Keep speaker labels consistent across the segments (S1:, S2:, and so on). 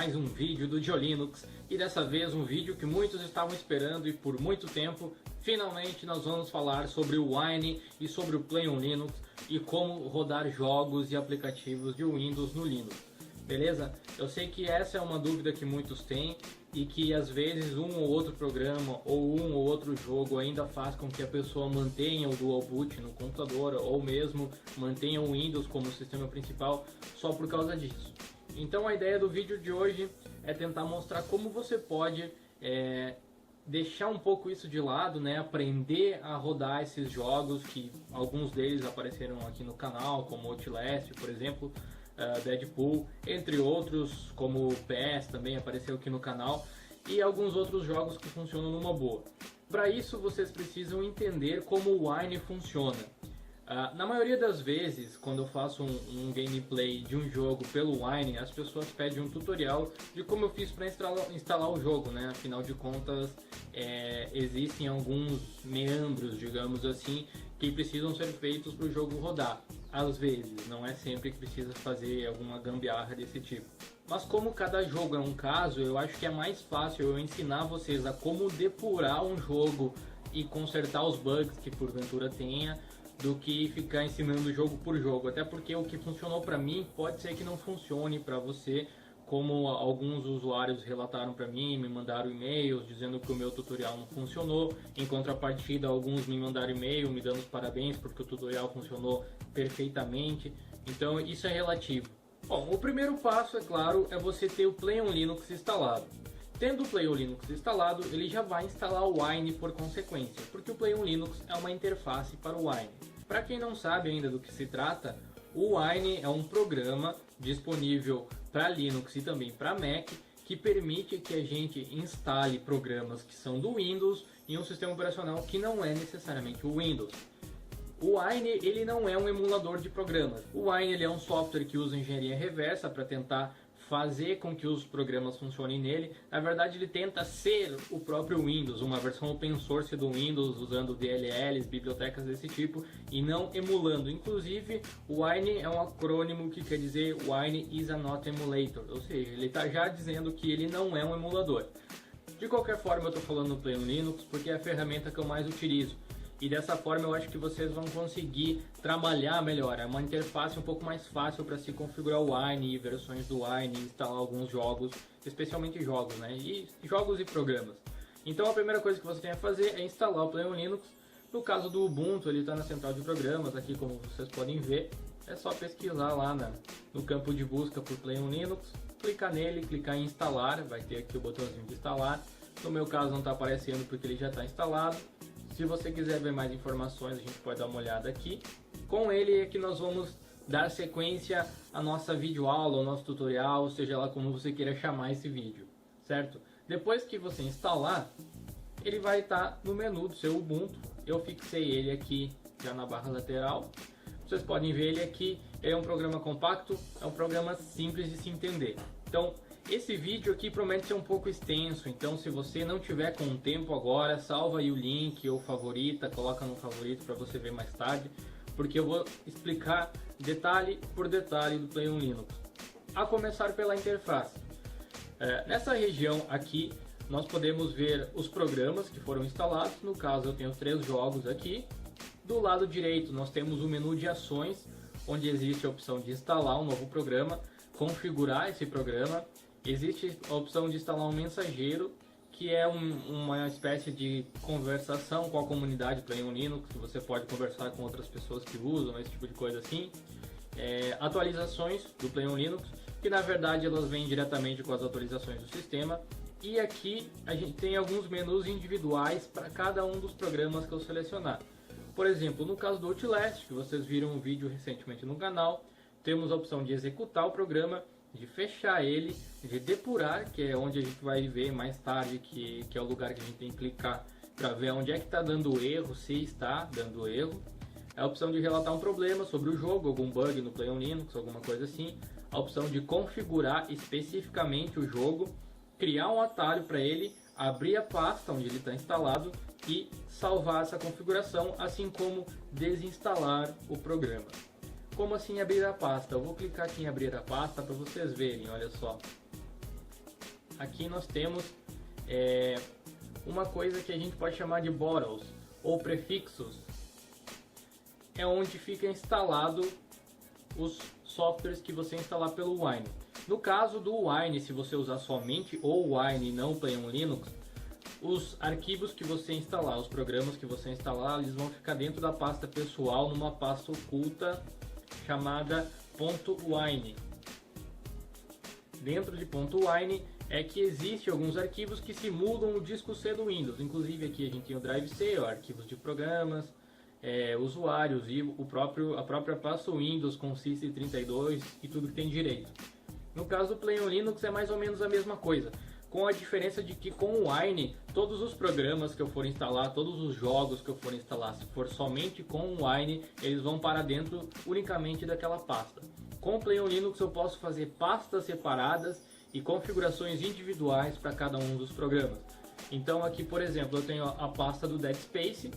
S1: mais um vídeo do GeoLinux e dessa vez um vídeo que muitos estavam esperando e por muito tempo. Finalmente nós vamos falar sobre o Wine e sobre o Play on Linux e como rodar jogos e aplicativos de Windows no Linux. Beleza? Eu sei que essa é uma dúvida que muitos têm e que às vezes um ou outro programa ou um ou outro jogo ainda faz com que a pessoa mantenha o Dual Boot no computador ou mesmo mantenha o Windows como sistema principal só por causa disso. Então a ideia do vídeo de hoje é tentar mostrar como você pode deixar um pouco isso de lado, né? Aprender a rodar esses jogos que alguns deles apareceram aqui no canal, como Outlast, por exemplo, Deadpool, entre outros, como PES também apareceu aqui no canal, e alguns outros jogos que funcionam numa boa. Para isso vocês precisam entender como o Wine funciona. Na maioria das vezes, quando eu faço um gameplay de um jogo pelo Wine, as pessoas pedem um tutorial de como eu fiz para instalar o jogo, né? Afinal de contas, existem alguns meandros, digamos assim, que precisam ser feitos para o jogo rodar. Às vezes, não é sempre que precisa fazer alguma gambiarra desse tipo. Mas como cada jogo é um caso, eu acho que é mais fácil eu ensinar vocês a como depurar um jogo e consertar os bugs que porventura tenha, do que ficar ensinando jogo por jogo, até porque o que funcionou para mim pode ser que não funcione para você, como alguns usuários relataram para mim, me mandaram e-mails dizendo que o meu tutorial não funcionou. Em contrapartida, alguns me mandaram e-mail me dando os parabéns porque o tutorial funcionou perfeitamente. Então isso é relativo. Bom, o primeiro passo, é claro, é você ter o Play on Linux instalado. Tendo o Play on Linux instalado, ele já vai instalar o Wine por consequência, porque o Play on Linux é uma interface para o Wine. Para quem não sabe ainda do que se trata, o Wine é um programa disponível para Linux e também para Mac, que permite que a gente instale programas que são do Windows em um sistema operacional que não é necessariamente o Windows. O Wine ele não é um emulador de programas. O Wine ele é um software que usa engenharia reversa para tentar fazer com que os programas funcionem nele. Na verdade, ele tenta ser o próprio Windows, uma versão open source do Windows, usando DLLs, bibliotecas desse tipo, e não emulando. Inclusive, o Wine é um acrônimo que quer dizer Wine is a not emulator, ou seja, ele está já dizendo que ele não é um emulador. De qualquer forma, eu estou falando no Play on Linux porque é a ferramenta que eu mais utilizo. E dessa forma eu acho que vocês vão conseguir trabalhar melhor. É uma interface um pouco mais fácil para se configurar o Wine e versões do Wine, instalar alguns jogos, especialmente jogos, né? E jogos e programas. Então a primeira coisa que você tem a fazer é instalar o Play on Linux. No caso do Ubuntu, ele está na central de programas, aqui como vocês podem ver. É só pesquisar lá no campo de busca por Play on Linux, clicar nele, clicar em instalar, vai ter aqui o botãozinho de instalar. No meu caso não está aparecendo porque ele já está instalado. Se você quiser ver mais informações, a gente pode dar uma olhada aqui. Com ele é que nós vamos dar sequência à nossa videoaula, ao nosso tutorial, seja lá como você queira chamar esse vídeo, certo? Depois que você instalar, ele vai estar no menu do seu Ubuntu. Eu fixei ele aqui já na barra lateral. Vocês podem ver ele aqui, ele é um programa compacto, é um programa simples de se entender. Então, esse vídeo aqui promete ser um pouco extenso, então se você não tiver com tempo agora, salva aí o link ou favorita, coloca no favorito para você ver mais tarde, porque eu vou explicar detalhe por detalhe do Play on Linux. A começar pela interface. Nessa região aqui, nós podemos ver os programas que foram instalados, no caso eu tenho 3 jogos aqui. Do lado direito nós temos o menu de ações, onde existe a opção de instalar um novo programa, configurar esse programa. Existe a opção de instalar um mensageiro, que é uma espécie de conversação com a comunidade Play on Linux, que você pode conversar com outras pessoas que usam, esse tipo de coisa assim. Atualizações do Play on Linux, que na verdade elas vêm diretamente com as atualizações do sistema. E aqui a gente tem alguns menus individuais para cada um dos programas que eu selecionar. Por exemplo, no caso do Outlast, que vocês viram um vídeo recentemente no canal, temos a opção de executar o programa, de fechar ele, de depurar, que é onde a gente vai ver mais tarde, que é o lugar que a gente tem que clicar para ver onde é que está dando erro, se está dando erro. A opção de relatar um problema sobre o jogo, algum bug no Play on Linux, alguma coisa assim. A opção de configurar especificamente o jogo, criar um atalho para ele, abrir a pasta onde ele está instalado e salvar essa configuração, assim como desinstalar o programa. Como assim abrir a pasta? Eu vou clicar aqui em abrir a pasta para vocês verem, olha só. aqui nós temos uma coisa que a gente pode chamar de bottles ou prefixos, é onde fica instalado os softwares que você instalar pelo Wine. No caso do Wine, se você usar somente o Wine e não o Play on Linux, os arquivos que você instalar, os programas que você instalar, eles vão ficar dentro da pasta pessoal, numa pasta oculta chamada .wine. Dentro de .wine é que existe alguns arquivos que simulam o disco C do Windows. Inclusive aqui a gente tem o Drive C, arquivos de programas, usuários e a própria pasta Windows com Sys32 e tudo que tem direito. No caso do Play on Linux é mais ou menos a mesma coisa, com a diferença de que com o Wine, todos os programas que eu for instalar, todos os jogos que eu for instalar, se for somente com o Wine, eles vão para dentro unicamente daquela pasta. Com o Play on Linux eu posso fazer pastas separadas e configurações individuais para cada um dos programas. Então aqui, por exemplo, eu tenho a pasta do Dead Space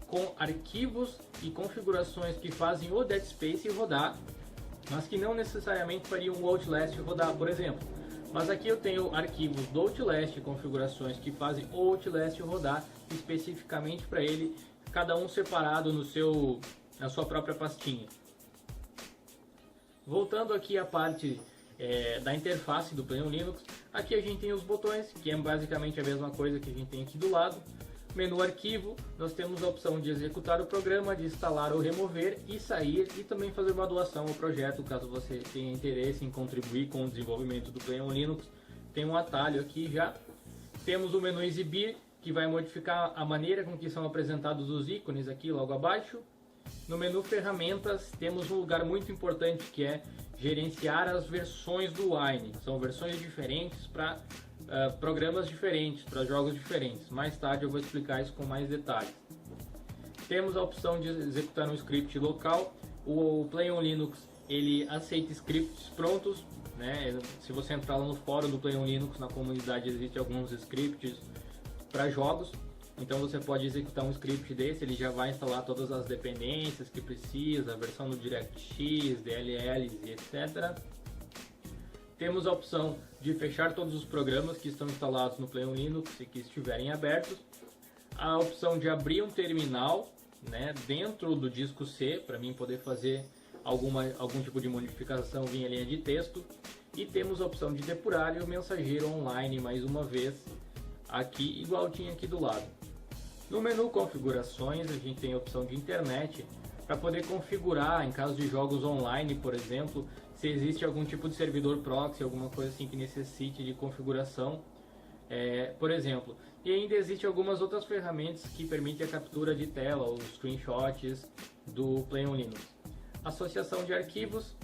S1: com arquivos e configurações que fazem o Dead Space rodar, mas que não necessariamente fariam o Outlast rodar, por exemplo. Mas aqui eu tenho arquivos do Outlast, configurações que fazem o Outlast rodar especificamente para ele, cada um separado na sua própria pastinha. Voltando aqui à parte da interface do Play on Linux, aqui a gente tem os botões, que é basicamente a mesma coisa que a gente tem aqui do lado. Menu arquivo, nós temos a opção de executar o programa, de instalar ou remover e sair, e também fazer uma doação ao projeto, caso você tenha interesse em contribuir com o desenvolvimento do Play on Linux. Tem um atalho aqui já. Temos o menu exibir, que vai modificar a maneira com que são apresentados os ícones aqui logo abaixo. No menu ferramentas temos um lugar muito importante que é gerenciar as versões do Wine. São versões diferentes para programas diferentes, para jogos diferentes. Mais tarde eu vou explicar isso com mais detalhes. Temos a opção de executar um script local. O Play on Linux ele aceita scripts prontos, né? Se você entrar lá no fórum do Play on Linux, na comunidade existem alguns scripts para jogos. Então você pode executar um script desse, ele já vai instalar todas as dependências que precisa, a versão do DirectX, DLLs e etc. Temos a opção de fechar todos os programas que estão instalados no Play on Linux e que estiverem abertos. A opção de abrir um terminal, né, dentro do disco C, para mim poder fazer algum tipo de modificação via linha de texto. E temos a opção de depurar e o mensageiro online mais uma vez, aqui igual tinha aqui do lado. No menu configurações a gente tem a opção de internet para poder configurar em caso de jogos online, por exemplo, se existe algum tipo de servidor proxy, alguma coisa assim que necessite de configuração, por exemplo. E ainda existem algumas outras ferramentas que permitem a captura de tela ou screenshots do Play on Linux. Associação de arquivos.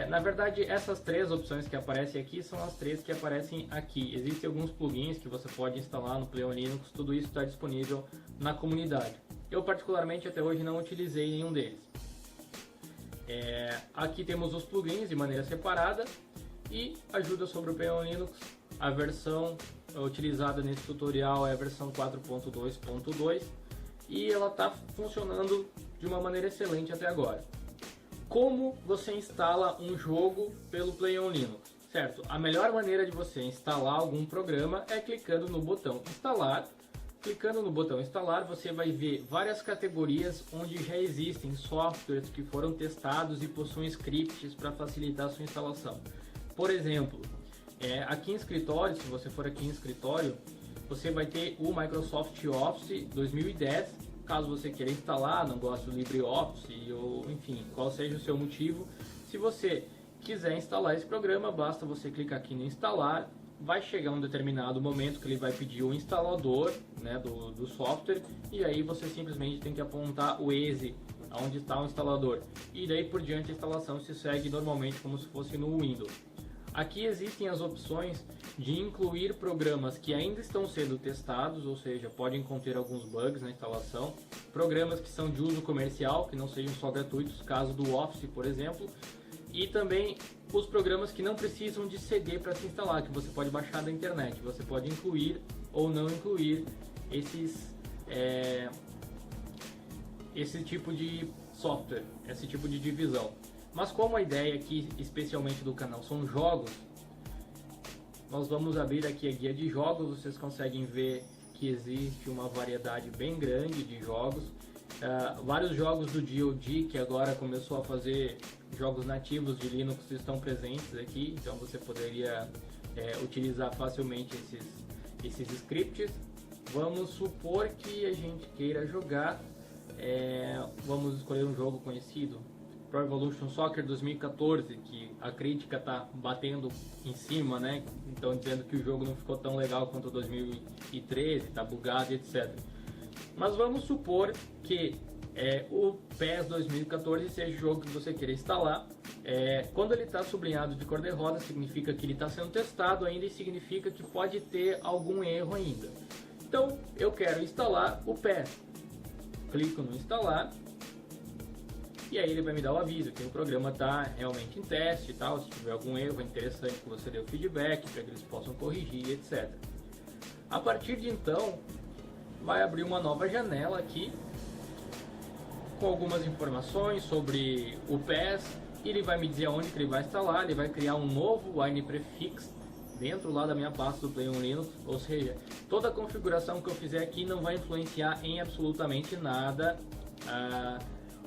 S1: Na verdade, essas três opções que aparecem aqui são as três que aparecem aqui. Existem alguns plugins que você pode instalar no Play on Linux, tudo isso está disponível na comunidade. Eu particularmente até hoje não utilizei nenhum deles. Aqui temos os plugins de maneira separada e ajuda sobre o Play on Linux. A versão utilizada nesse tutorial é a versão 4.2.2 e ela está funcionando de uma maneira excelente até agora. Como você instala um jogo pelo Play on Linux? Certo, a melhor maneira de você instalar algum programa é clicando no botão instalar. Clicando no botão instalar, você vai ver várias categorias onde já existem softwares que foram testados e possuem scripts para facilitar a sua instalação. Por exemplo, aqui em escritório, se você for aqui em escritório, você vai ter o Microsoft Office 2010. Caso você queira instalar, não gosta do LibreOffice, ou enfim, qual seja o seu motivo, se você quiser instalar esse programa, basta você clicar aqui no instalar. Vai chegar um determinado momento que ele vai pedir o instalador, né, do software, e aí você simplesmente tem que apontar o exe onde está o instalador, e daí por diante a instalação se segue normalmente como se fosse no Windows. Aqui existem as opções de incluir programas que ainda estão sendo testados, ou seja, podem conter alguns bugs na instalação, programas que são de uso comercial, que não sejam só gratuitos, caso do Office, por exemplo, e também os programas que não precisam de CD para se instalar, que você pode baixar da internet. Você pode incluir ou não incluir esse tipo de software, esse tipo de divisão. Mas como a ideia aqui, especialmente do canal, são jogos, nós vamos abrir aqui a guia de jogos. Vocês conseguem ver que existe uma variedade bem grande de jogos. Vários jogos do DoD, que agora começou a fazer jogos nativos de Linux, estão presentes aqui, então você poderia utilizar facilmente esses scripts. Vamos supor que a gente queira jogar, vamos escolher um jogo conhecido, Pro Evolution Soccer 2014, que a crítica está batendo em cima, né? Então dizendo que o jogo não ficou tão legal quanto o 2013, está bugado, etc. Mas vamos supor que o PES 2014 seja o jogo que você queira instalar. Quando ele está sublinhado de cor de rosa, significa que ele está sendo testado ainda e significa que pode ter algum erro ainda. Então eu quero instalar o PES. Clico no instalar. E aí ele vai me dar o aviso que o programa está realmente em teste e tal. Se tiver algum erro, é interessante que você dê o feedback para que eles possam corrigir, etc. A partir de então, vai abrir uma nova janela aqui com algumas informações sobre o PES. Ele vai me dizer aonde que ele vai instalar. Ele vai criar um novo Wine Prefix dentro lá da minha pasta do Play on Linux. Ou seja, toda a configuração que eu fizer aqui não vai influenciar em absolutamente nada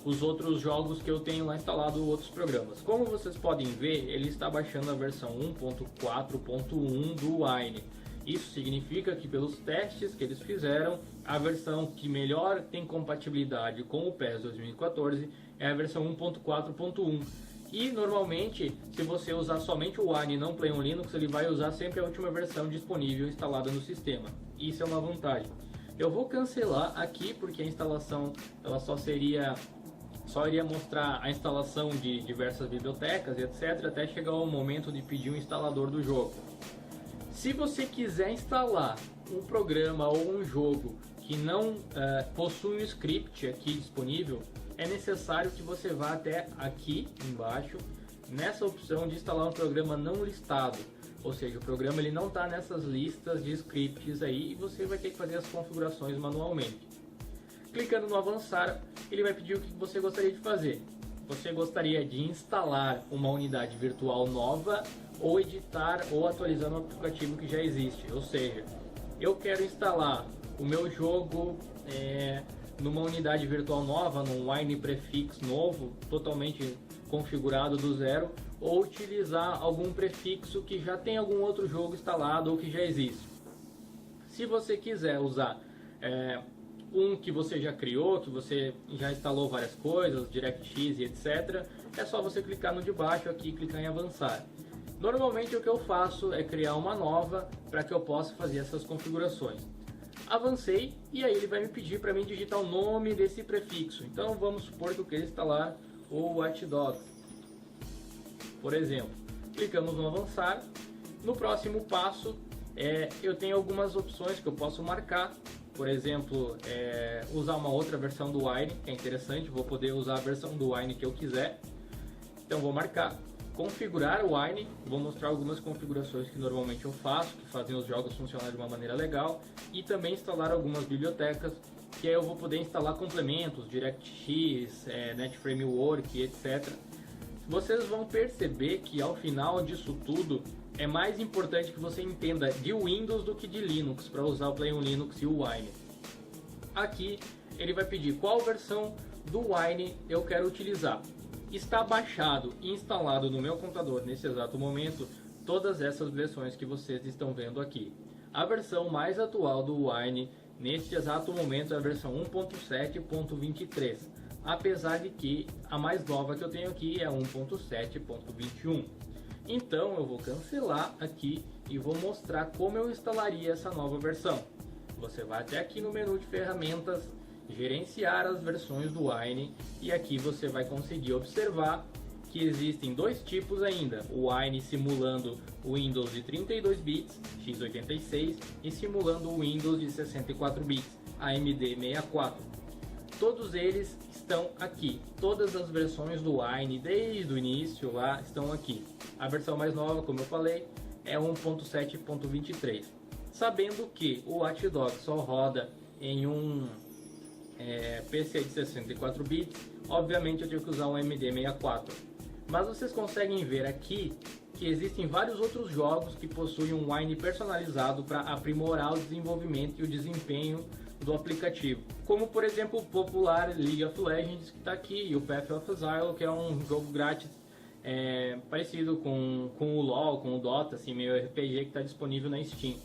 S1: os outros jogos que eu tenho lá instalado, outros programas. Como vocês podem ver, ele está baixando a versão 1.4.1 do Wine. Isso significa que pelos testes que eles fizeram, a versão que melhor tem compatibilidade com o PES 2014 é a versão 1.4.1. E normalmente, se você usar somente o Wine e não Play on Linux, ele vai usar sempre a última versão disponível instalada no sistema. Isso é uma vantagem. Eu vou cancelar aqui porque a instalação ela só iria mostrar a instalação de diversas bibliotecas e etc. até chegar ao momento de pedir o instalador do jogo. Se você quiser instalar um programa ou um jogo que não possui um script aqui disponível, é necessário que você vá até aqui embaixo, nessa opção de instalar um programa não listado. Ou seja, o programa ele não está nessas listas de scripts aí e você vai ter que fazer as configurações manualmente. Clicando no avançar, ele vai pedir o que você gostaria de fazer. Você gostaria de instalar uma unidade virtual nova ou editar ou atualizar um aplicativo que já existe. Ou seja, eu quero instalar o meu jogo numa unidade virtual nova, num Wine Prefix novo, totalmente configurado do zero, ou utilizar algum prefixo que já tem algum outro jogo instalado ou que já existe. Se você quiser usar um que você já criou, que você já instalou várias coisas, DirectX e etc., é só você clicar no de baixo aqui e clicar em avançar. Normalmente o que eu faço é criar uma nova para que eu possa fazer essas configurações. Avancei e aí ele vai me pedir para mim digitar o nome desse prefixo. Então vamos supor que eu queira instalar o Watch Dogs, por exemplo. Clicamos no avançar. No próximo passo eu tenho algumas opções que eu posso marcar. Por exemplo, usar uma outra versão do Wine, que é interessante, vou poder usar a versão do Wine que eu quiser. Então vou marcar, configurar o Wine, vou mostrar algumas configurações que normalmente eu faço, que fazem os jogos funcionarem de uma maneira legal, e também instalar algumas bibliotecas, que aí eu vou poder instalar complementos, DirectX, NetFramework, etc. Vocês vão perceber que ao final disso tudo, é mais importante que você entenda de Windows do que de Linux para usar o Play on Linux e o Wine. Aqui ele vai pedir qual versão do Wine eu quero utilizar. Está baixado e instalado no meu computador nesse exato momento todas essas versões que vocês estão vendo aqui. A versão mais atual do Wine neste exato momento é a versão 1.7.23, apesar de que a mais nova que eu tenho aqui é 1.7.21. Então eu vou cancelar aqui e vou mostrar como eu instalaria essa nova versão. Você vai até aqui no menu de ferramentas, gerenciar as versões do Wine, e aqui você vai conseguir observar que existem dois tipos ainda: o Wine simulando o Windows de 32 bits x86 e simulando o Windows de 64 bits AMD 64. Todos eles estão aqui, todas as versões do Wine desde o início lá estão aqui. A versão mais nova, como eu falei, é 1.7.23. Sabendo que o Watch Dogs só roda em um PC de 64 bits, obviamente eu tenho que usar um AMD 64. Mas vocês conseguem ver aqui que existem vários outros jogos que possuem um Wine personalizado para aprimorar o desenvolvimento e o desempenho do aplicativo, como por exemplo o popular League of Legends que está aqui, e o Path of Exile, que é um jogo grátis parecido com o LoL, com o Dota, assim, meio RPG, que está disponível na Steam.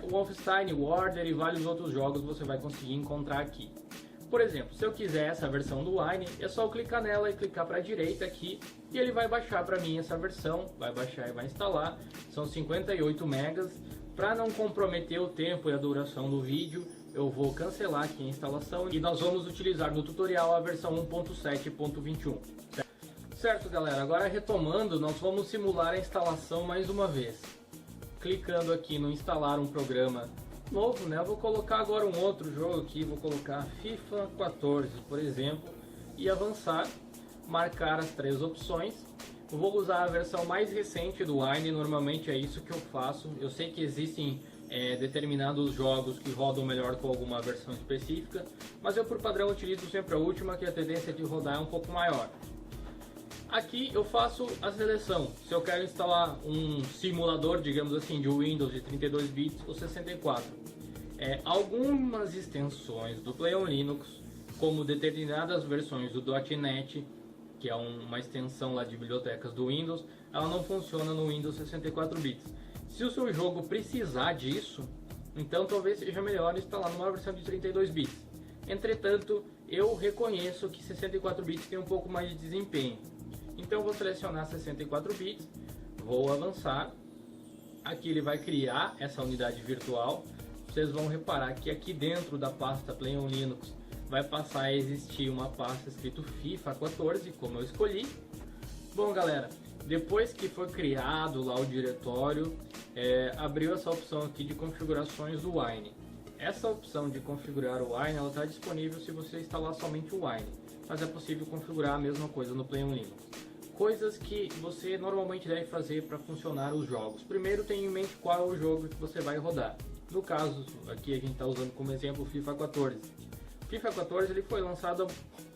S1: O Wolfenstein, o Order e vários outros jogos você vai conseguir encontrar aqui. Por exemplo, se eu quiser essa versão do Wine, é só eu clicar nela e clicar para a direita aqui, e ele vai baixar para mim essa versão, vai baixar e vai instalar. São 58 megas. Para não comprometer o tempo e a duração do vídeo, eu vou cancelar aqui a instalação e nós vamos utilizar no tutorial a versão 1.7.21. Certo, galera, agora retomando, nós vamos simular a instalação mais uma vez. Clicando aqui no instalar um programa novo, né? Eu vou colocar agora um outro jogo aqui, vou colocar FIFA 14, por exemplo, e avançar, marcar as 3 opções. Eu vou usar a versão mais recente do Wine, normalmente é isso que eu faço. Eu sei que existem determinados jogos que rodam melhor com alguma versão específica, mas eu por padrão utilizo sempre a última, que a tendência de rodar é um pouco maior. Aqui eu faço a seleção, se eu quero instalar um simulador, digamos assim, de Windows de 32 bits ou 64. Algumas extensões do PlayOn Linux, como determinadas versões do .NET, que é uma extensão lá de bibliotecas do Windows, ela não funciona no Windows 64 bits. Se o seu jogo precisar disso, então talvez seja melhor instalar numa versão de 32 bits. Entretanto, eu reconheço que 64 bits tem um pouco mais de desempenho. Então eu vou selecionar 64 bits, vou avançar. Aqui ele vai criar essa unidade virtual. Vocês vão reparar que aqui dentro da pasta PlayOn Linux vai passar a existir uma pasta escrito FIFA 14, como eu escolhi. Bom, galera, depois que foi criado lá o diretório, abriu essa opção aqui de configurações do Wine. Essa opção de configurar o Wine está disponível se você instalar somente o Wine, mas é possível configurar a mesma coisa no PlayOn Linux. Coisas que você normalmente deve fazer para funcionar os jogos. Primeiro, tenha em mente qual é o jogo que você vai rodar. No caso, aqui a gente está usando como exemplo o FIFA 14. O FIFA 14 ele foi lançado há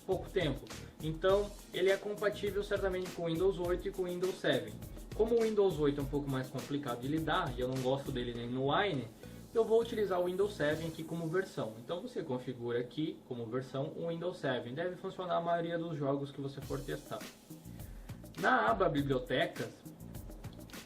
S1: pouco tempo, então ele é compatível certamente com o Windows 8 e com o Windows 7. Como o Windows 8 é um pouco mais complicado de lidar e eu não gosto dele nem no Wine, eu vou utilizar o Windows 7 aqui como versão. Então você configura aqui como versão o Windows 7. Deve funcionar a maioria dos jogos que você for testar. Na aba Bibliotecas,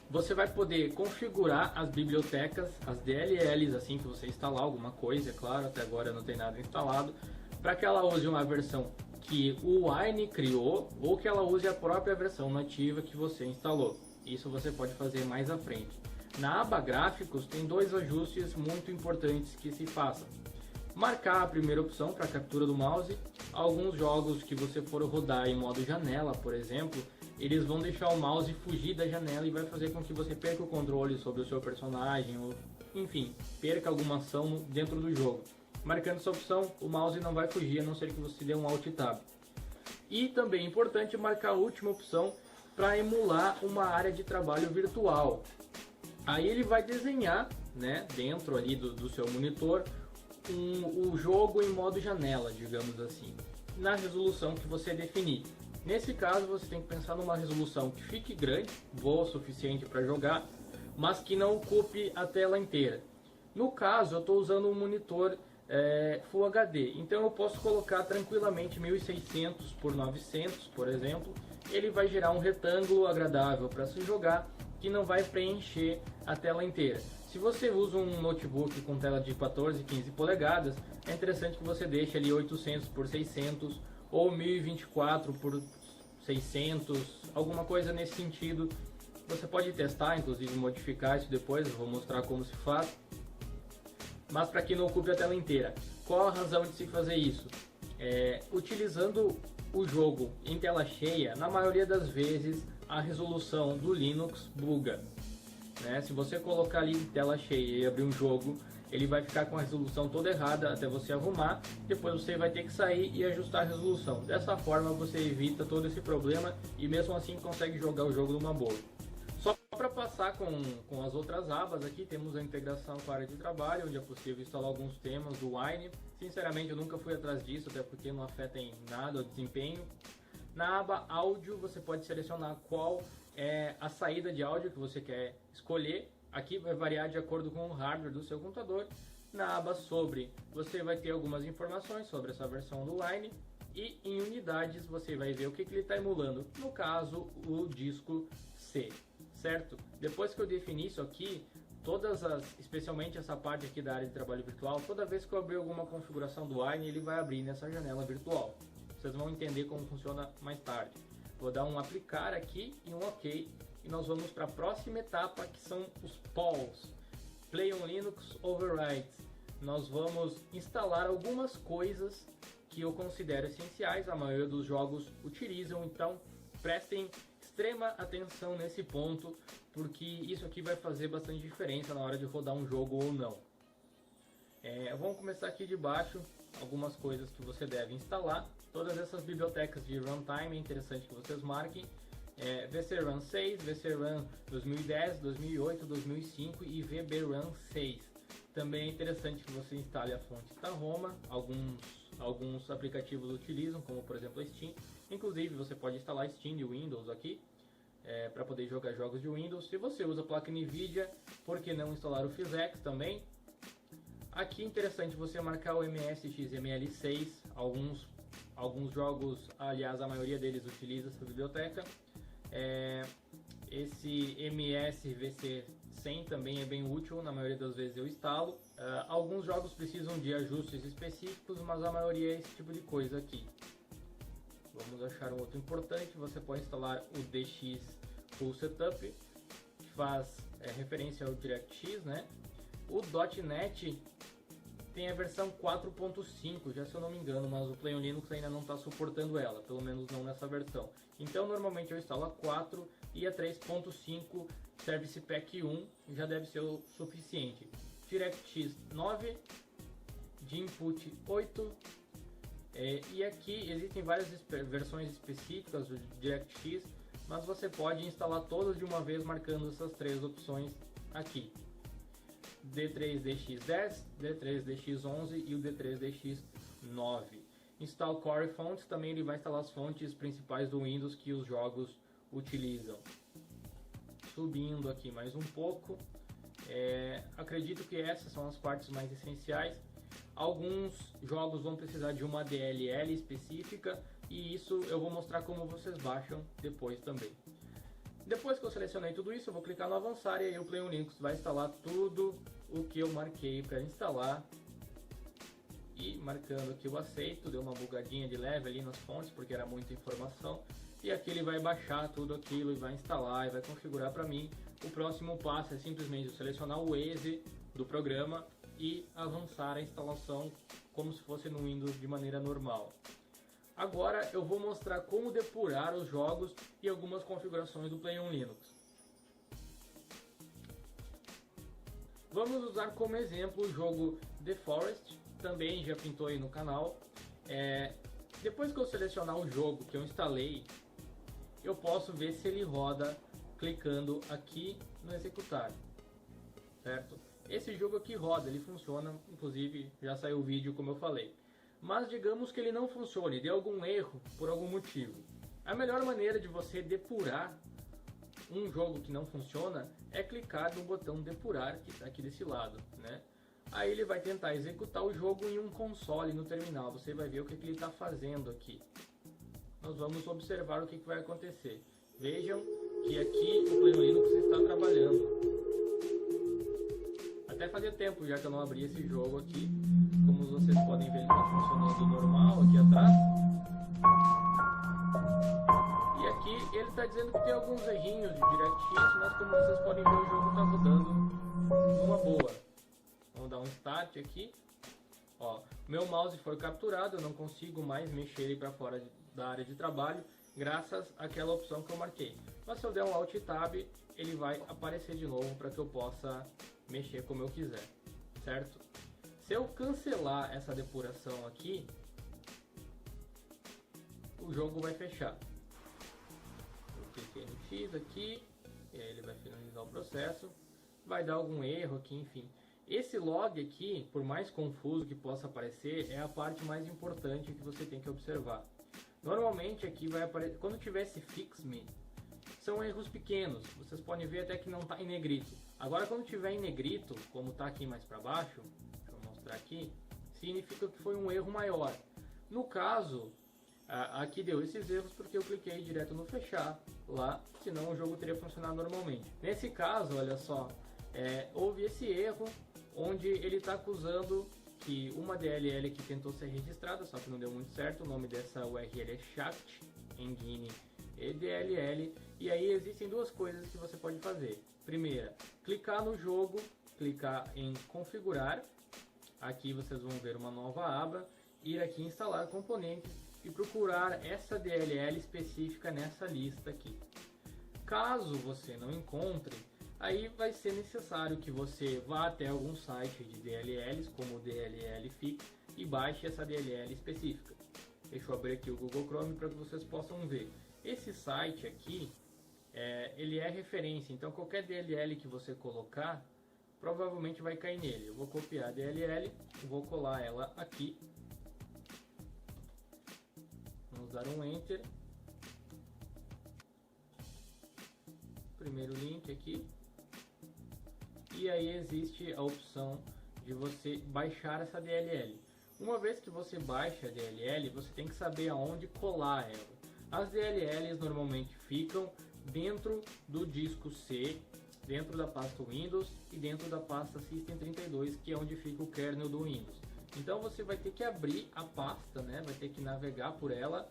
S1: você vai poder configurar as bibliotecas, as DLLs, assim que você instalar alguma coisa, é claro, até agora não tem nada instalado, para que ela use uma versão que o Wine criou ou que ela use a própria versão nativa que você instalou. Isso você pode fazer mais à frente. Na aba Gráficos tem 2 ajustes muito importantes que se façam. Marcar a primeira opção para captura do mouse. Alguns jogos que você for rodar em modo janela, por exemplo, eles vão deixar o mouse fugir da janela e vai fazer com que você perca o controle sobre o seu personagem, ou enfim, perca alguma ação dentro do jogo. Marcando essa opção, o mouse não vai fugir, a não ser que você dê um Alt Tab. E também é importante marcar a última opção para emular uma área de trabalho virtual. Aí ele vai desenhar, né, dentro ali do seu monitor o jogo em modo janela, digamos assim, na resolução que você definir. Nesse caso você tem que pensar numa resolução que fique grande, boa o suficiente para jogar, mas que não ocupe a tela inteira. No caso eu estou usando um monitor Full HD, então eu posso colocar tranquilamente 1600 por 900, por exemplo. Ele vai gerar um retângulo agradável para se jogar, que não vai preencher a tela inteira. Se você usa um notebook com tela de 14, 15 polegadas, é interessante que você deixe ali 800 por 600 ou 1024 por 600, alguma coisa nesse sentido. Você pode testar, inclusive modificar isso depois, eu vou mostrar como se faz. Mas para que não ocupe a tela inteira. Qual a razão de se fazer isso? Utilizando o jogo em tela cheia, na maioria das vezes a resolução do Linux buga, né? Se você colocar ali em tela cheia e abrir um jogo, ele vai ficar com a resolução toda errada até você arrumar, depois você vai ter que sair e ajustar a resolução. Dessa forma você evita todo esse problema e mesmo assim consegue jogar o jogo numa boa. Só para passar com as outras abas, aqui temos a integração com a área de trabalho, onde é possível instalar alguns temas do Wine. Sinceramente eu nunca fui atrás disso, até porque não afeta em nada o desempenho. Na aba áudio você pode selecionar qual a saída de áudio que você quer escolher. Aqui vai variar de acordo com o hardware do seu computador. Na aba sobre, você vai ter algumas informações sobre essa versão do Wine. E em unidades você vai ver o que ele está emulando. No caso, o disco C, certo? Depois que eu definir isso aqui, especialmente essa parte aqui da área de trabalho virtual, toda vez que eu abrir alguma configuração do Wine, ele vai abrir nessa janela virtual. Vocês vão entender como funciona mais tarde. Vou dar um aplicar aqui e um OK. E nós vamos para a próxima etapa, que são os POLs, Play on Linux Overrides. Nós vamos instalar algumas coisas que eu considero essenciais, a maioria dos jogos utilizam, então prestem extrema atenção nesse ponto, porque isso aqui vai fazer bastante diferença na hora de rodar um jogo ou não. Vamos começar aqui de baixo, algumas coisas que você deve instalar. Todas essas bibliotecas de runtime é interessante que vocês marquem. VCRAM 6, VCRAM 2010, 2008, 2005 e VBRAM 6. Também é interessante que você instale a fonte Tahoma, alguns aplicativos utilizam, como por exemplo a Steam. Inclusive você pode instalar Steam de Windows aqui, para poder jogar jogos de Windows. Se você usa placa NVIDIA, por que não instalar o PhysX também? Aqui é interessante você marcar o MSXML6, alguns jogos, aliás a maioria deles utiliza essa biblioteca. Esse MSVC100 também é bem útil, na maioria das vezes eu instalo. Alguns jogos precisam de ajustes específicos, mas a maioria é esse tipo de coisa aqui. Vamos achar um outro importante, você pode instalar o DX Full Setup, que faz referência ao DirectX, né? O .NET tem a versão 4.5, já se eu não me engano, mas o Play on Linux ainda não está suportando ela, pelo menos não nessa versão. Então normalmente eu instalo a 4 e a 3.5 Service Pack 1 já deve ser o suficiente. DirectX 9, de input 8, e aqui existem várias versões específicas do DirectX, mas você pode instalar todas de uma vez marcando essas três opções aqui. D3DX10, D3DX11 e o D3DX9. Install Core Fonts, também ele vai instalar as fontes principais do Windows que os jogos utilizam. Subindo aqui mais um pouco, acredito que essas são as partes mais essenciais. Alguns jogos vão precisar de uma DLL específica e isso eu vou mostrar como vocês baixam depois também. Depois que eu selecionei tudo isso, eu vou clicar no avançar e aí o Play on Linux vai instalar tudo o que eu marquei para instalar. E marcando aqui o aceito, deu uma bugadinha de leve ali nas fontes porque era muita informação. E aqui ele vai baixar tudo aquilo e vai instalar e vai configurar para mim. O próximo passo é simplesmente eu selecionar o exe do programa e avançar a instalação como se fosse no Windows de maneira normal. Agora eu vou mostrar como depurar os jogos e algumas configurações do Play on Linux. Vamos usar como exemplo o jogo The Forest, também já pintou aí no canal. Depois que eu selecionar o jogo que eu instalei, eu posso ver se ele roda clicando aqui no executar, certo? Esse jogo aqui roda, ele funciona, inclusive já saiu o vídeo como eu falei. Mas digamos que ele não funcione, dê algum erro por algum motivo. A melhor maneira de você depurar um jogo que não funciona é clicar no botão depurar que está aqui desse lado, né? Aí ele vai tentar executar o jogo em um console no terminal. Você vai ver o que ele está fazendo aqui. Nós vamos observar o que vai acontecer. Vejam que aqui o Play on Linux está trabalhando. Até fazia tempo já que eu não abri esse jogo aqui. Como vocês podem ver, ele está funcionando normal aqui atrás. E aqui ele está dizendo que tem alguns errinhos de DirectX, mas como vocês podem ver, o jogo está rodando numa boa. Vamos dar um start aqui. Ó, meu mouse foi capturado, eu não consigo mais mexer ele para fora da área de trabalho, graças àquela opção que eu marquei. Mas se eu der um Alt Tab, ele vai aparecer de novo para que eu possa mexer como eu quiser, certo? Se eu cancelar essa depuração aqui, o jogo vai fechar. Eu cliquei no X aqui, e aí ele vai finalizar o processo. Vai dar algum erro aqui, enfim. Esse log aqui, por mais confuso que possa parecer, é a parte mais importante que você tem que observar. Normalmente aqui vai aparecer, quando tiver esse Fix Me, são erros pequenos, vocês podem ver até que não está em negrito. Agora quando tiver em negrito, como está aqui mais para baixo, deixa eu mostrar aqui, significa que foi um erro maior. No caso, aqui deu esses erros porque eu cliquei direto no fechar lá, senão o jogo teria funcionado normalmente. Nesse caso, olha só, houve esse erro onde ele está acusando que uma DLL que tentou ser registrada, só que não deu muito certo. O nome dessa URL é Shakt Engine DLL. E aí existem duas coisas que você pode fazer. Primeira, clicar no jogo, clicar em configurar. Aqui vocês vão ver uma nova aba, ir aqui em instalar componentes e procurar essa DLL específica nessa lista aqui. Caso você não encontre, aí vai ser necessário que você vá até algum site de DLLs, como o DLL Fix, e baixe essa DLL específica. Deixa eu abrir aqui o Google Chrome para que vocês possam ver. Esse site aqui, ele é referência, então qualquer DLL que você colocar, provavelmente vai cair nele. Eu vou copiar a DLL, vou colar ela aqui. Vamos dar um Enter. Primeiro link aqui. E aí existe a opção de você baixar essa DLL. Uma vez que você baixa a DLL, você tem que saber aonde colar ela. As DLLs normalmente ficam dentro do disco C, dentro da pasta Windows e dentro da pasta System32, que é onde fica o kernel do Windows. Então você vai ter que abrir a pasta, né? Vai ter que navegar por ela.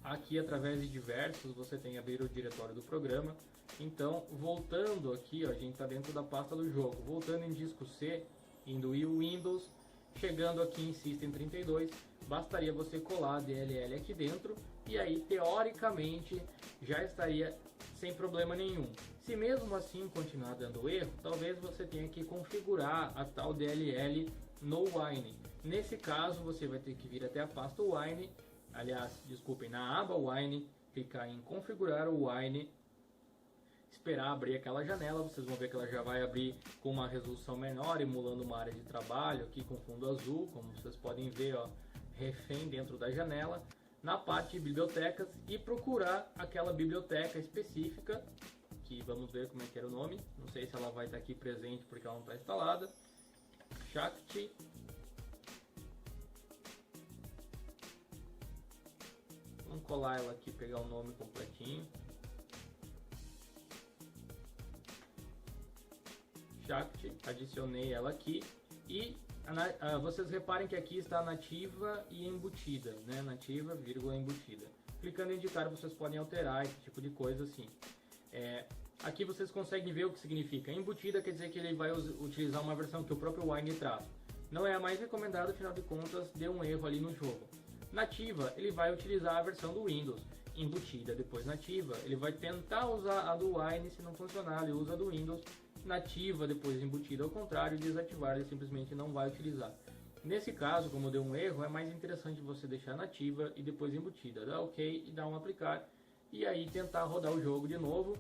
S1: Aqui através de diversos, você tem que abrir o diretório do programa. Então, voltando aqui, ó, a gente está dentro da pasta do jogo. Voltando em disco C, indo em Windows, chegando aqui em System32, bastaria você colar a DLL aqui dentro e aí, teoricamente, já estaria sem problema nenhum. Se mesmo assim continuar dando erro, talvez você tenha que configurar a tal DLL no Wine. Nesse caso, você vai ter que vir até a pasta Wine, aliás, desculpem, na aba Wine, clicar em configurar o Wine, esperar abrir aquela janela. Vocês vão ver que ela já vai abrir com uma resolução menor, emulando uma área de trabalho aqui com fundo azul, como vocês podem ver, ó, refém dentro da janela, na parte de bibliotecas, e procurar aquela biblioteca específica, que vamos ver como é que era o nome, não sei se ela vai estar aqui presente porque ela não está instalada, Shakt. Vamos colar ela aqui, pegar o nome completinho. Shakt, adicionei ela aqui e vocês reparem que aqui está nativa e embutida, né? Nativa, vírgula, embutida. Clicando em editar, vocês podem alterar esse tipo de coisa assim. Aqui vocês conseguem ver o que significa. Embutida quer dizer que ele vai utilizar uma versão que o próprio Wine traz. Não é a mais recomendada, afinal de contas, deu um erro ali no jogo. Nativa, ele vai utilizar a versão do Windows. Embutida, depois nativa, ele vai tentar usar a do Wine, se não funcionar, ele usa a do Windows. Nativa, depois embutida ao contrário, desativar, ele simplesmente não vai utilizar. Nesse caso, como deu um erro, é mais interessante você deixar nativa e depois embutida. Dá OK e dá um aplicar. E aí tentar rodar o jogo de novo,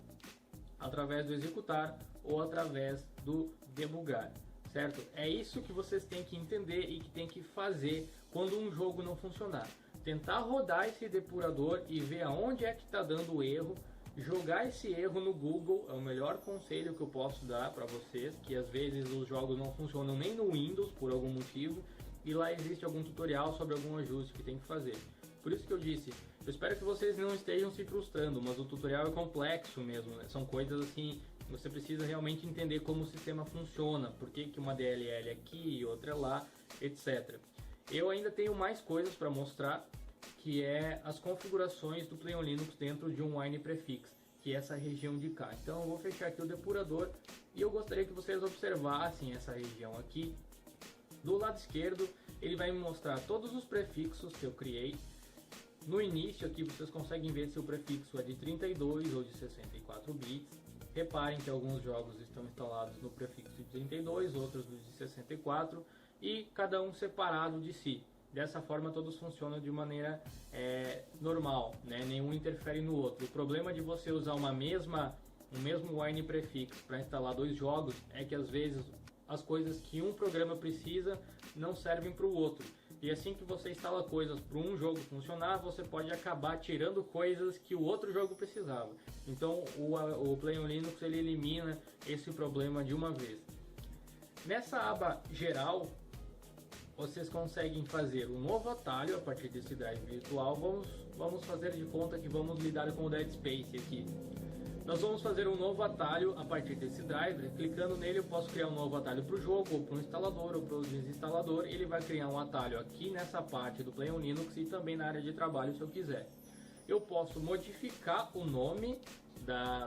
S1: através do executar ou através do debugar. Certo? É isso que vocês têm que entender e que tem que fazer quando um jogo não funcionar. Tentar rodar esse depurador e ver aonde é que está dando o erro. Jogar esse erro no Google é o melhor conselho que eu posso dar para vocês, que às vezes os jogos não funcionam nem no Windows por algum motivo, e lá existe algum tutorial sobre algum ajuste que tem que fazer. Por isso que eu disse, eu espero que vocês não estejam se frustrando, mas o tutorial é complexo mesmo, né? São coisas assim, você precisa realmente entender como o sistema funciona, por que uma DLL aqui e outra lá, etc. Eu ainda tenho mais coisas para mostrar, que é as configurações do Play on Linux dentro de um Wine Prefix, que é essa região de cá. Então eu vou fechar aqui o depurador e eu gostaria que vocês observassem essa região aqui. Do lado esquerdo ele vai me mostrar todos os prefixos que eu criei. No início aqui vocês conseguem ver se o prefixo é de 32 ou de 64 bits. Reparem que alguns jogos estão instalados no prefixo de 32, outros de 64 e cada um separado de si. Dessa forma todos funcionam de maneira normal, né? Nenhum interfere no outro. O problema de você usar o mesmo Wine Prefix para instalar dois jogos é que às vezes as coisas que um programa precisa não servem para o outro. E assim que você instala coisas para um jogo funcionar, você pode acabar tirando coisas que o outro jogo precisava. Então o Play on Linux ele elimina esse problema de uma vez. Nessa aba geral, vocês conseguem fazer um novo atalho a partir desse drive virtual. Vamos fazer de conta que vamos lidar com o Dead Space aqui. Nós vamos fazer um novo atalho a partir desse driver. Clicando nele eu posso criar um novo atalho para o jogo, ou para o instalador, ou para o desinstalador. Ele vai criar um atalho aqui nessa parte do Play on Linux e também na área de trabalho se eu quiser. Eu posso modificar o nome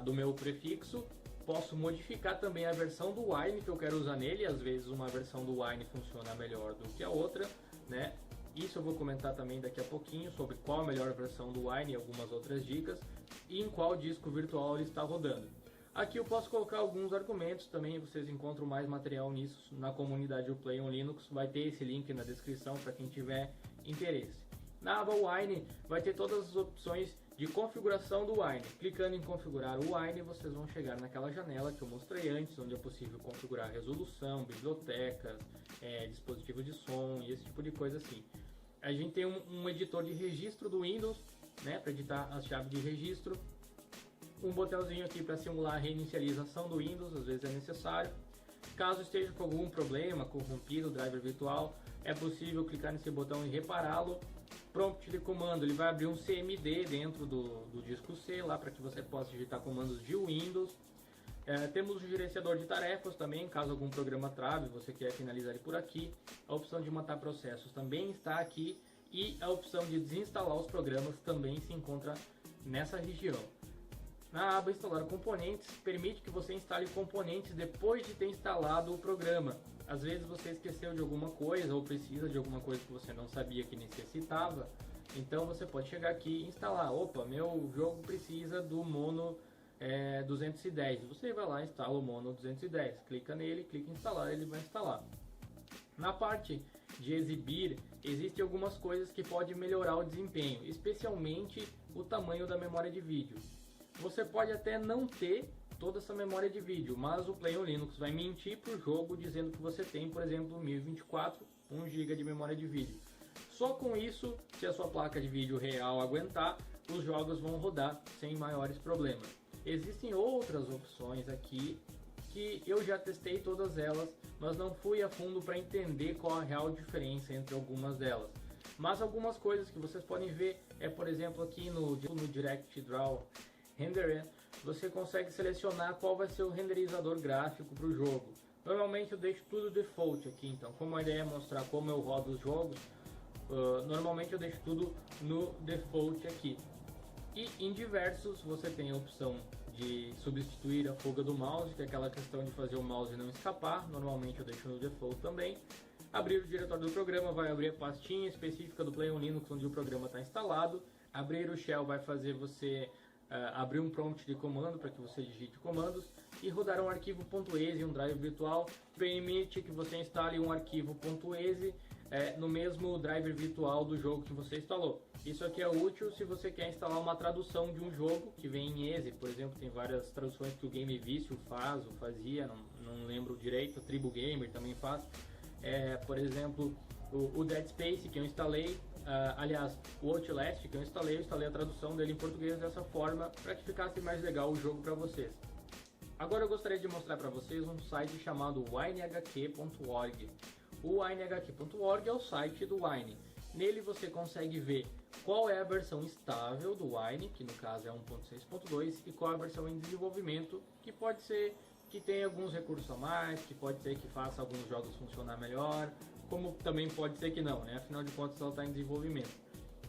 S1: do meu prefixo. Posso modificar também a versão do Wine que eu quero usar nele. Às vezes uma versão do Wine funciona melhor do que a outra, né? Isso eu vou comentar também daqui a pouquinho sobre qual a melhor versão do Wine e algumas outras dicas e em qual disco virtual ele está rodando. Aqui eu posso colocar alguns argumentos também, vocês encontram mais material nisso na comunidade do Play on Linux, vai ter esse link na descrição para quem tiver interesse. Na aba Wine vai ter todas as opções de configuração do Wine. Clicando em configurar o Wine, vocês vão chegar naquela janela que eu mostrei antes, onde é possível configurar resolução, bibliotecas, dispositivos de som e esse tipo de coisa assim. A gente tem um editor de registro do Windows, né, para editar as chaves de registro. Um botãozinho aqui para simular a reinicialização do Windows, às vezes é necessário. Caso esteja com algum problema, corrompido o driver virtual, é possível clicar nesse botão e repará-lo. Prompt de comando, ele vai abrir um CMD dentro do disco C, lá para que você possa digitar comandos de Windows. Temos o gerenciador de tarefas também, caso algum programa trave, você quer finalizar ele por aqui. A opção de matar processos também está aqui. E a opção de desinstalar os programas também se encontra nessa região. Na aba instalar componentes, permite que você instale componentes depois de ter instalado o programa. Às vezes você esqueceu de alguma coisa ou precisa de alguma coisa que você não sabia que necessitava. Então você pode chegar aqui e instalar. Opa, meu jogo precisa do Mono 210. Você vai lá e instala o Mono 210. Clica nele, clica em instalar, ele vai instalar. Na parte de exibir, existem algumas coisas que podem melhorar o desempenho, especialmente o tamanho da memória de vídeo. Você pode até não ter toda essa memória de vídeo, mas o Play on Linux vai mentir para o jogo dizendo que você tem, por exemplo, 1024, 1 GB de memória de vídeo. Só com isso, se a sua placa de vídeo real aguentar, os jogos vão rodar sem maiores problemas. Existem outras opções aqui que eu já testei todas elas, mas não fui a fundo para entender qual a real diferença entre algumas delas. Mas algumas coisas que vocês podem ver por exemplo, aqui no Direct Draw Renderer, você consegue selecionar qual vai ser o renderizador gráfico para o jogo. Normalmente eu deixo tudo default aqui, então como a ideia é mostrar como eu rodo os jogos, normalmente eu deixo tudo no default aqui. E em diversos você tem a opção de substituir a fuga do mouse, que é aquela questão de fazer o mouse não escapar, normalmente eu deixo no default também. Abrir o diretório do programa vai abrir a pastinha específica do Play on Linux onde o programa está instalado. Abrir o shell vai fazer você abrir um prompt de comando para que você digite comandos e rodar um arquivo .exe, um drive virtual, permite que você instale um arquivo .exe no mesmo driver virtual do jogo que você instalou. Isso aqui é útil se você quer instalar uma tradução de um jogo que vem em exe, por exemplo, tem várias traduções que o Game Vício faz ou fazia, não lembro direito, a Tribu Gamer também faz. Por exemplo, o Dead Space que eu instalei, aliás, o Outlast que eu instalei a tradução dele em português dessa forma para que ficasse mais legal o jogo para vocês. Agora eu gostaria de mostrar para vocês um site chamado winehq.org. O winehq.org é o site do Wine. Nele você consegue ver qual é a versão estável do Wine, que no caso é 1.6.2, e qual é a versão em desenvolvimento, que pode ser que tenha alguns recursos a mais, que pode ser que faça alguns jogos funcionar melhor, como também pode ser que não, né? Afinal de contas ela está em desenvolvimento.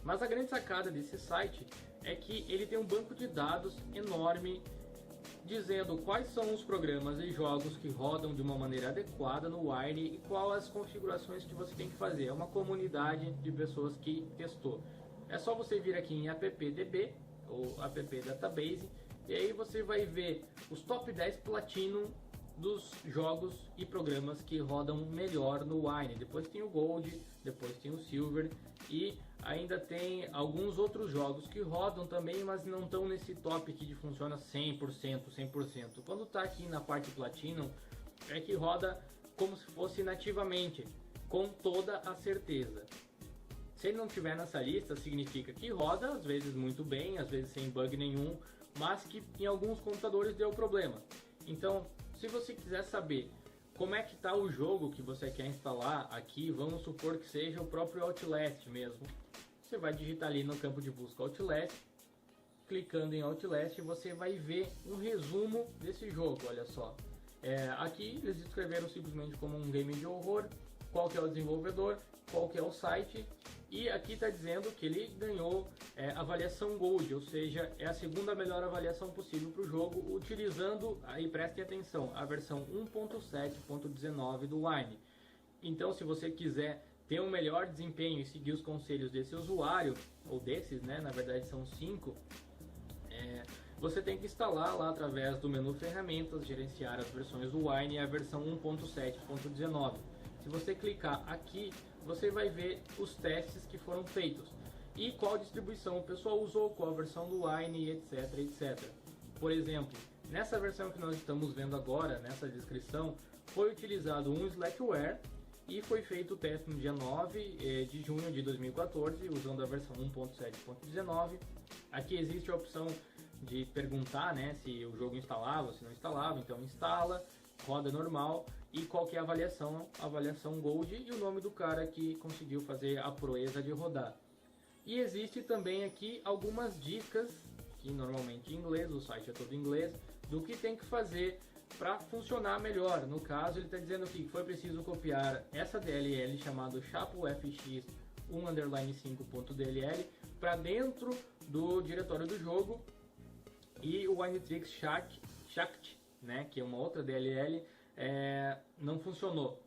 S1: Mas a grande sacada desse site é que ele tem um banco de dados enorme dizendo quais são os programas e jogos que rodam de uma maneira adequada no Wine e quais as configurações que você tem que fazer. É uma comunidade de pessoas que testou. É só você vir aqui em appdb ou app database e aí você vai ver os top 10 Platinum dos jogos e programas que rodam melhor no Wine. Depois tem o Gold, depois tem o Silver e ainda tem alguns outros jogos que rodam também, mas não estão nesse top aqui de funciona 100%. Quando está aqui na parte Platinum, é que roda como se fosse nativamente, com toda a certeza. Se ele não tiver nessa lista, significa que roda, às vezes muito bem, às vezes sem bug nenhum, mas que em alguns computadores deu problema. Então, se você quiser saber como é que está o jogo que você quer instalar aqui, vamos supor que seja o próprio Outlast mesmo. Você vai digitar ali no campo de busca Outlast, clicando em Outlast você vai ver um resumo desse jogo, olha só. Aqui eles escreveram simplesmente como um game de horror, qual que é o desenvolvedor, qual que é o site, e aqui está dizendo que ele ganhou avaliação Gold, ou seja, é a segunda melhor avaliação possível para o jogo, utilizando, aí prestem atenção, a versão 1.7.19 do Wine. Então, se você quiser ter um melhor desempenho e seguir os conselhos desse usuário, ou desses, né, na verdade são 5, você tem que instalar lá através do menu ferramentas, gerenciar as versões do Wine e a versão 1.7.19. Se você clicar aqui, você vai ver os testes que foram feitos e qual distribuição o pessoal usou, qual a versão do Wine, etc, etc. Por exemplo, nessa versão que nós estamos vendo agora, nessa descrição, foi utilizado um Slackware e foi feito o teste no dia 9 de junho de 2014, usando a versão 1.7.19. Aqui existe a opção de perguntar, né, se o jogo instalava ou se não instalava, então instala, roda normal, e qual que é a avaliação Gold e o nome do cara que conseguiu fazer a proeza de rodar. E existe também aqui algumas dicas, que normalmente em inglês, o site é todo em inglês, do que tem que fazer para funcionar melhor. No caso, ele está dizendo aqui que foi preciso copiar essa DLL chamada chapo-fx 1_5.dll para dentro do diretório do jogo, e o Winetricks Shakt, né, que é uma outra DLL, não funcionou.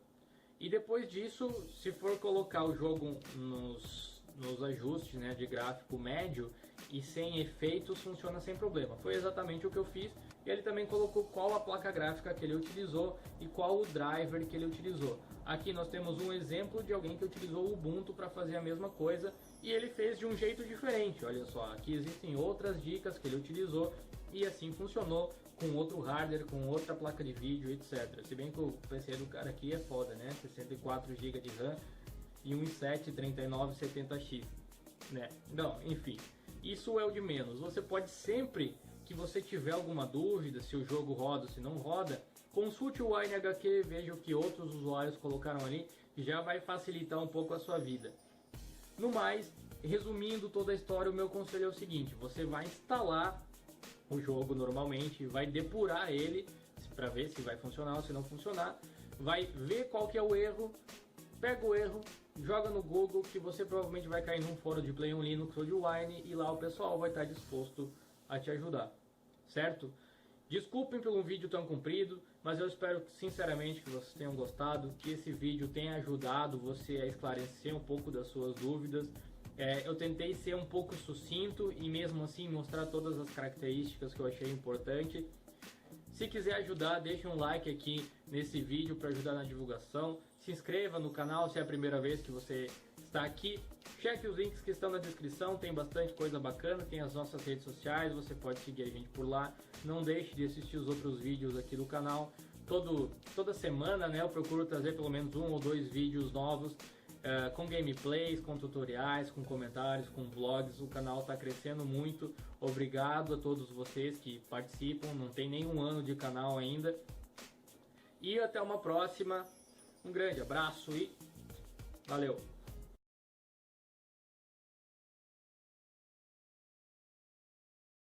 S1: E depois disso, se for colocar o jogo nos ajustes, né, de gráfico médio e sem efeitos, funciona sem problema. Foi exatamente o que eu fiz, e ele também colocou qual a placa gráfica que ele utilizou e qual o driver que ele utilizou. Aqui nós temos um exemplo de alguém que utilizou o Ubuntu para fazer a mesma coisa, e ele fez de um jeito diferente. Olha só, aqui existem outras dicas que ele utilizou e assim funcionou com outro hardware, com outra placa de vídeo, etc. Se bem que o PC do cara aqui é foda, né? 64 GB de RAM e um i7 3970X, né? Não, enfim, isso é o de menos. Você pode sempre que você tiver alguma dúvida se o jogo roda ou se não roda, consulte o WineHQ, veja o que outros usuários colocaram ali, que já vai facilitar um pouco a sua vida. No mais, resumindo toda a história, o meu conselho é o seguinte: você vai instalar o jogo normalmente, vai depurar ele para ver se vai funcionar ou se não funcionar, vai ver qual que é o erro, pega o erro, joga no Google, que você provavelmente vai cair num fórum de Play on Linux ou de Wine, e lá o pessoal vai estar disposto a te ajudar, certo? Desculpem pelo vídeo tão comprido, mas eu espero sinceramente que vocês tenham gostado, que esse vídeo tenha ajudado você a esclarecer um pouco das suas dúvidas. Eu tentei ser um pouco sucinto e mesmo assim mostrar todas as características que eu achei importante. Se quiser ajudar, deixe um like aqui nesse vídeo para ajudar na divulgação. Se inscreva no canal se é a primeira vez que você está aqui. Cheque os links que estão na descrição, tem bastante coisa bacana, tem as nossas redes sociais, você pode seguir a gente por lá. Não deixe de assistir os outros vídeos aqui do canal. Toda semana, né, eu procuro trazer pelo menos 1 ou 2 vídeos novos, com gameplays, com tutoriais, com comentários, com vlogs. O canal está crescendo muito. Obrigado a todos vocês que participam, não tem nenhum ano de canal ainda. E até uma próxima. Um grande abraço e valeu!